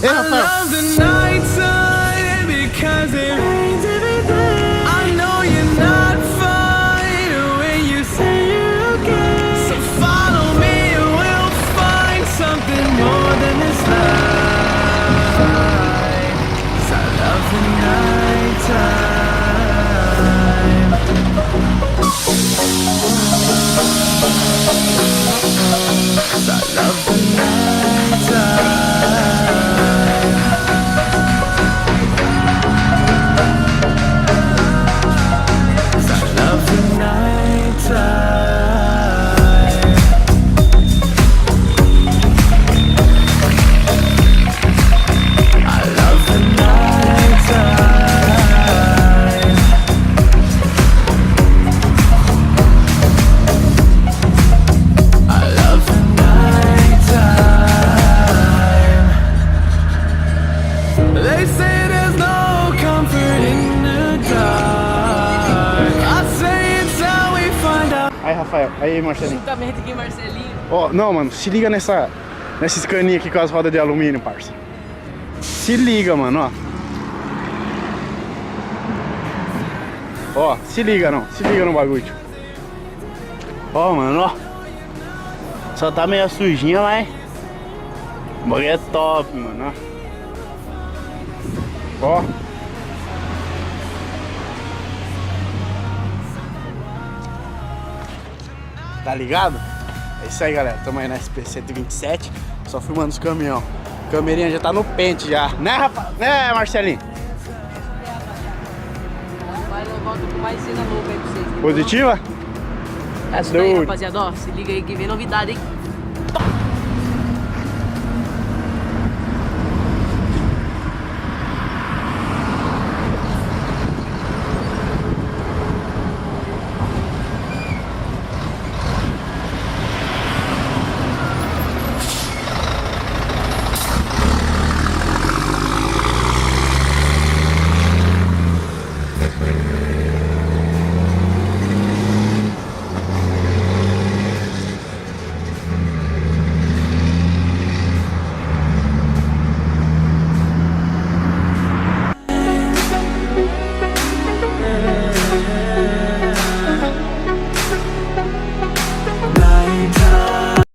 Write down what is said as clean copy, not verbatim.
Ei, Rafael. Aí, Rafael. Aí, Marcelinho. Juntamente aqui, Marcelinho. Ó, não, mano, se liga nessa caninha aqui com as rodas de alumínio, parça. Se liga, mano, ó. Ó, se liga não, se liga no bagulho. Ó, mano, ó. Só tá meio sujinha, mas o bagulho é top, mano, ó. Ó. Tá ligado? É isso aí, galera. Tamo aí na SP-127. Só filmando os caminhão. Câmerinha já tá no pente já. Né, rapaz? Né, Marcelinho? Vai, eu volto com mais cena louca aí pra vocês. Positiva? É isso daí, rapaziada. Ó, se liga aí que vem novidade, hein?